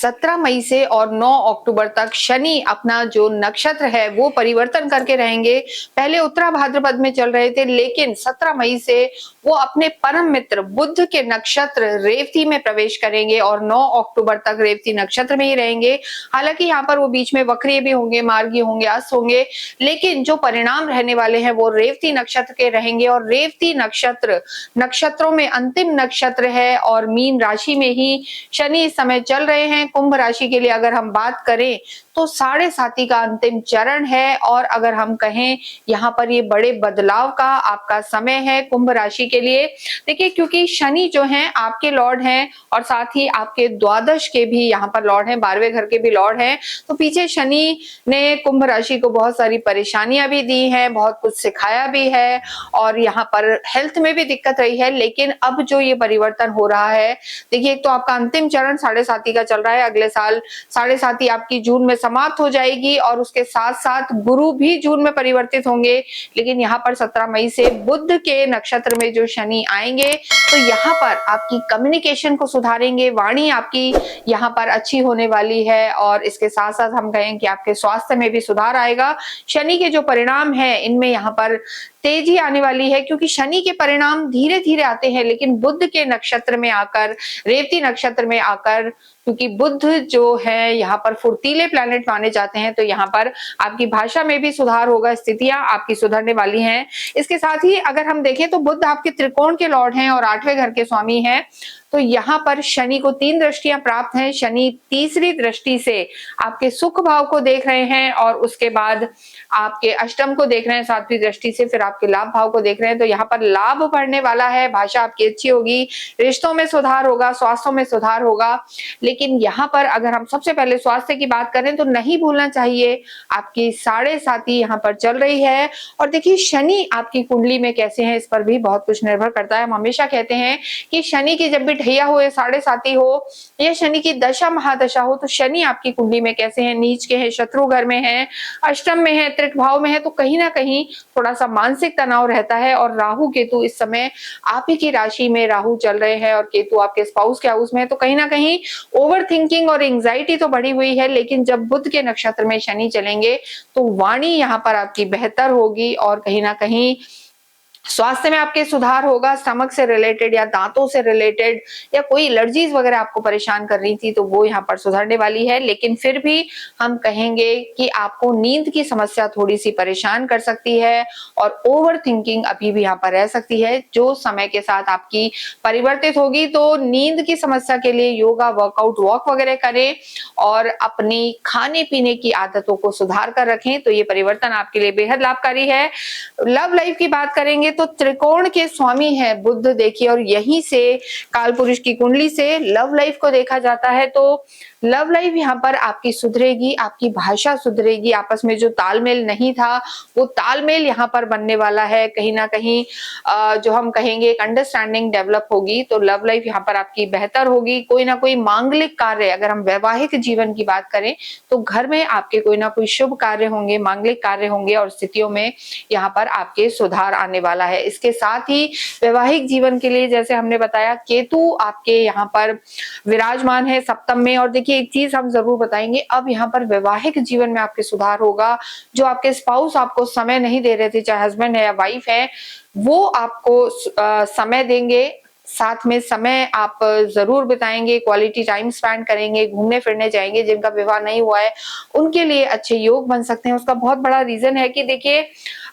17 मई से और 9 अक्टूबर तक शनि अपना जो नक्षत्र है वो परिवर्तन करके रहेंगे। पहले उत्तरा भाद्रपद में चल रहे थे, लेकिन 17 मई से वो अपने परम मित्र बुध के नक्षत्र रेवती में प्रवेश करेंगे और 9 अक्टूबर तक रेवती नक्षत्र में ही रहेंगे। हालांकि यहाँ पर वो बीच में वक्रीय भी होंगे, मार्गी होंगे, अस्त होंगे, लेकिन जो परिणाम रहने वाले हैं वो रेवती नक्षत्र के रहेंगे। और रेवती नक्षत्र नक्षत्रों में अंतिम नक्षत्र है और मीन राशि में ही शनि इस समय चल रहे हैं। कुंभ राशि के लिए अगर हम बात करें तो 7.5 का अंतिम चरण है और अगर हम कहें यहाँ पर ये बड़े बदलाव का आपका समय है कुंभ राशि के लिए। देखिए, क्योंकि शनि जो है आपके लॉर्ड हैं और साथ ही आपके द्वादश के भी यहाँ पर लॉर्ड हैं, 12वें घर के भी लॉर्ड हैं, तो पीछे शनि ने कुंभ राशि को बहुत सारी परेशानियां भी दी हैं, बहुत कुछ सिखाया भी है और यहाँ पर हेल्थ में भी दिक्कत रही है। लेकिन अब जो ये परिवर्तन हो रहा है, देखिए, एक तो आपका अंतिम चरण 7.5 का चल रहा है, अगले साल 7.5 आपकी जून में समाप्त हो जाएगी और उसके साथ साथ गुरु भी जून में परिवर्तित होंगे। लेकिन यहाँ पर 17 मई से बुध के नक्षत्र में जो शनि आएंगे तो यहाँ पर आपकी कम्युनिकेशन को सुधारेंगे, वाणी आपकी यहाँ पर अच्छी होने वाली है और इसके साथ साथ हम कहें कि आपके स्वास्थ्य में भी सुधार आएगा। शनि के जो परिणाम है इनमें यहाँ पर तेजी आने वाली है, क्योंकि शनि के परिणाम धीरे धीरे आते हैं, लेकिन बुध के नक्षत्र में आकर, रेवती नक्षत्र में आकर, क्योंकि बुध जो है यहाँ पर फुर्तीले प्लैनेट माने जाते हैं, तो यहाँ पर आपकी भाषा में भी सुधार होगा, स्थितियां आपकी सुधरने वाली हैं। इसके साथ ही अगर हम देखें तो बुध आपके त्रिकोण के लॉर्ड हैं और 8वें घर के स्वामी हैं, तो यहाँ पर शनि को 3 दृष्टियां प्राप्त हैं। शनि तीसरी दृष्टि से आपके सुख भाव को देख रहे हैं और उसके बाद आपके अष्टम को देख रहे हैं, 7वीं दृष्टि से फिर आपके लाभ भाव को देख रहे हैं, तो यहाँ पर लाभ बढ़ने वाला है, भाषा आपकी अच्छी होगी, रिश्तों में सुधार होगा, स्वास्थ्य में सुधार होगा। लेकिन यहाँ पर अगर हम सबसे पहले स्वास्थ्य की बात करें तो नहीं भूलना चाहिए आपकी 7.5 यहाँ पर चल रही है। और देखिए, शनि आपकी कुंडली में कैसे हैं इस पर भी बहुत कुछ निर्भर करता है। हम हमेशा कहते हैं कि शनि की जब भी ढैया हो, 7.5 हो या शनि की दशा महादशा हो, तो शनि आपकी कुंडली में कैसे हैं, नीच के हैं, शत्रु घर में है, अष्टम में है, त्रिक भाव में है, तो कहीं ना कहीं थोड़ा सा मानसिक तनाव रहता है। और राहु केतु इस समय आप ही की राशि में राहु चल रहे हैं और केतु आपके स्पाउस के हाउस में है, तो कहीं ना कहीं ओवर थिंकिंग और एंजाइटी तो बढ़ी हुई है। लेकिन जब बुध के नक्षत्र में शनि चलेंगे तो वाणी यहाँ पर आपकी बेहतर होगी और कहीं ना कहीं स्वास्थ्य में आपके सुधार होगा। स्टमक से रिलेटेड या दांतों से रिलेटेड या कोई एलर्जीज वगैरह आपको परेशान कर रही थी तो वो यहाँ पर सुधरने वाली है। लेकिन फिर भी हम कहेंगे कि आपको नींद की समस्या थोड़ी सी परेशान कर सकती है और ओवर थिंकिंग अभी भी यहाँ पर रह सकती है, जो समय के साथ आपकी परिवर्तित होगी। तो नींद की समस्या के लिए योगा, वर्कआउट, वॉक वगैरह करें और अपनी खाने पीने की आदतों को सुधार कर रखें, तो ये परिवर्तन आपके लिए बेहद लाभकारी है। लव लाइफ की बात करेंगे तो त्रिकोण के स्वामी है बुध, देखिए, और यहीं से काल पुरुष की कुंडली से लव लाइफ को देखा जाता है। तो लव लाइफ यहाँ पर आपकी सुधरेगी, आपकी भाषा सुधरेगी, आपस में जो तालमेल नहीं था वो तालमेल यहाँ पर बनने वाला है। कहीं ना कहीं जो हम कहेंगे एक अंडरस्टैंडिंग डेवलप होगी, तो लव लाइफ यहाँ पर आपकी बेहतर होगी। कोई ना कोई मांगलिक कार्य, अगर हम वैवाहिक जीवन की बात करें तो घर में आपके कोई ना कोई शुभ कार्य होंगे, मांगलिक कार्य होंगे और स्थितियों में यहाँ पर आपके सुधार आने वाला है। इसके साथ ही वैवाहिक जीवन के लिए जैसे हमने बताया, केतु आपके यहाँ पर विराजमान है सप्तम में। और देखिए, एक चीज हम जरूर बताएंगे, अब यहाँ पर वैवाहिक जीवन में आपके सुधार होगा। जो आपके स्पाउस आपको समय नहीं दे रहे थे, चाहे हस्बैंड है या वाइफ है, वो आपको समय देंगे, साथ में समय आप जरूर बिताएंगे, क्वालिटी टाइम स्पेंड करेंगे, घूमने फिरने जाएंगे। जिनका विवाह नहीं हुआ है उनके लिए अच्छे योग बन सकते हैं। उसका बहुत बड़ा रीजन है कि देखिए,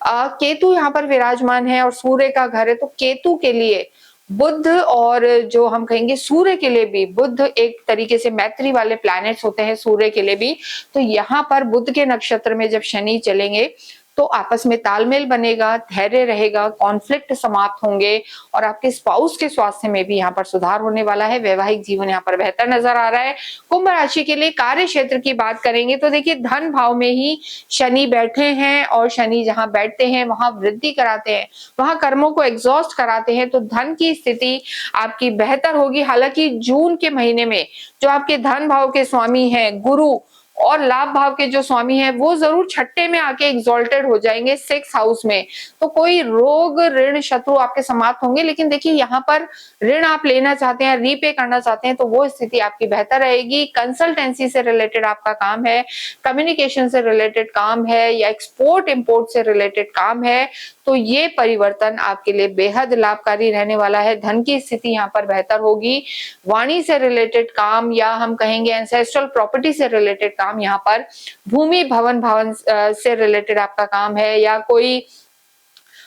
केतु यहाँ पर विराजमान है और सूर्य का घर है, तो केतु के लिए बुध और जो हम कहेंगे सूर्य के लिए भी, बुध एक तरीके से मैत्री वाले प्लैनेट्स होते हैं सूर्य के लिए भी, तो यहाँ पर बुध के नक्षत्र में जब शनि चलेंगे तो आपस में तालमेल बनेगा, धैर्य रहेगा, कॉन्फ्लिक्ट समाप्त होंगे और आपके स्पाउस के स्वास्थ्य में भी यहाँ पर सुधार होने वाला है। वैवाहिक जीवन यहाँ पर बेहतर नजर आ रहा है। कुंभ राशि के लिए कार्य क्षेत्र की बात करेंगे तो देखिए, धन भाव में ही शनि बैठे हैं और शनि जहां बैठते हैं वहां वृद्धि कराते हैं, वहां कर्मों को एग्जॉस्ट कराते हैं, तो धन की स्थिति आपकी बेहतर होगी। हालांकि जून के महीने में जो आपके धन भाव के स्वामी हैं गुरु, और लाभ भाव के जो स्वामी है वो जरूर छठे में आके एग्जॉल्टेड हो जाएंगे 6th हाउस में। तो कोई रोग ऋण शत्रु आपके समाप्त होंगे, लेकिन देखिए यहाँ पर ऋण आप लेना चाहते हैं, रीपे करना चाहते हैं, तो वो स्थिति आपकी बेहतर रहेगी। कंसल्टेंसी से रिलेटेड आपका काम है, कम्युनिकेशन से रिलेटेड काम है या एक्सपोर्ट इंपोर्ट से रिलेटेड काम है, तो ये परिवर्तन आपके लिए बेहद लाभकारी रहने वाला है। धन की स्थिति यहाँ पर बेहतर होगी। वाणी से रिलेटेड काम या हम कहेंगे एंसेस्ट्रल प्रॉपर्टी से रिलेटेड काम, यहाँ पर भूमि भवन से रिलेटेड आपका काम है, या कोई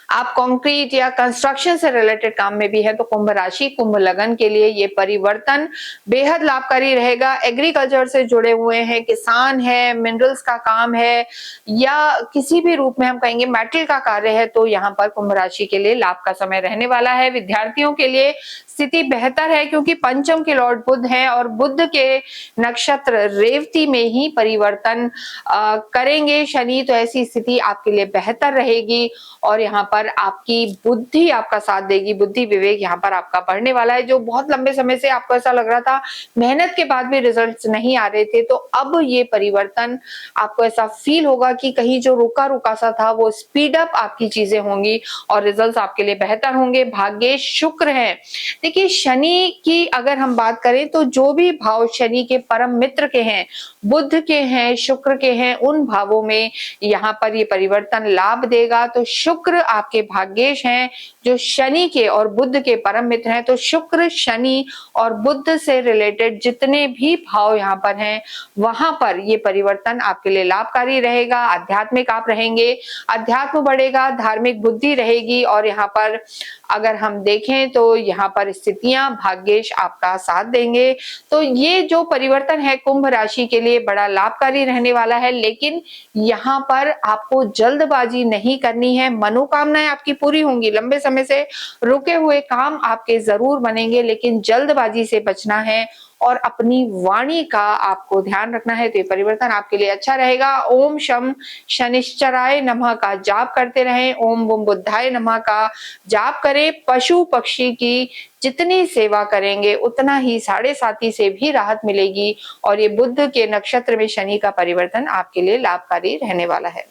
आप कंक्रीट या कंस्ट्रक्शन से रिलेटेड काम में भी है, तो कुंभ राशि कुंभ लगन के लिए ये परिवर्तन बेहद लाभकारी रहेगा। एग्रीकल्चर से जुड़े हुए हैं, किसान है, मिनरल्स का काम है या किसी भी रूप में हम कहेंगे मेटल का कार्य है, तो यहाँ पर कुंभ राशि के लिए लाभ का समय रहने वाला है। विद्यार्थियों के लिए स्थिति बेहतर है क्योंकि पंचम के लॉर्ड बुध है और बुध के नक्षत्र रेवती में ही परिवर्तन करेंगे शनि, तो ऐसी स्थिति आपके लिए बेहतर रहेगी और यहाँ पर आपकी बुद्धि आपका साथ देगी। बुद्धि विवेक यहाँ पर आपका बढ़ने वाला है। जो बहुत लंबे समय से आपको ऐसा लग रहा था मेहनत के बाद भी रिजल्ट्स नहीं आ रहे थे, तो अब ये परिवर्तन आपको ऐसा फील होगा कि कहीं जो रुका रुका सा था वो स्पीड अप आपकी चीजें होंगी और रिजल्ट्स आपके लिए बेहतर होंगे। भाग्य शुक्र है। देखिए शनि की अगर हम बात करें तो जो भी भाव शनि के परम मित्र के हैं, बुध के हैं, शुक्र के हैं, उन भावों में यहाँ पर ये परिवर्तन लाभ देगा। तो शुक्र आपके भाग्येश हैं जो शनि के और बुध के परम मित्र हैं। तो शुक्र, शनि और बुध से रिलेटेड जितने भी भाव यहाँ पर हैं वहां पर ये परिवर्तन आपके लिए लाभकारी रहेगा। आध्यात्मिक आप रहेंगे, अध्यात्म बढ़ेगा, धार्मिक बुद्धि रहेगी और यहाँ पर अगर हम देखें तो यहाँ पर स्थितियां भाग्येश आपका साथ देंगे। तो ये जो परिवर्तन है कुंभ राशि के लिए बड़ा लाभकारी रहने वाला है, लेकिन यहाँ पर आपको जल्दबाजी नहीं करनी है। मनोकामनाएं आपकी पूरी होंगी, लंबे समय से रुके हुए काम आपके जरूर बनेंगे, लेकिन जल्दबाजी से बचना है और अपनी वाणी का आपको ध्यान रखना है। तो ये परिवर्तन आपके लिए अच्छा रहेगा। ओम शम शनिश्चराय नमः का जाप करते रहें, ओम बम बुद्धाय नमः का जाप करें। पशु पक्षी की जितनी सेवा करेंगे उतना ही साढ़े साथी से भी राहत मिलेगी और ये बुध के नक्षत्र में शनि का परिवर्तन आपके लिए लाभकारी रहने वाला है।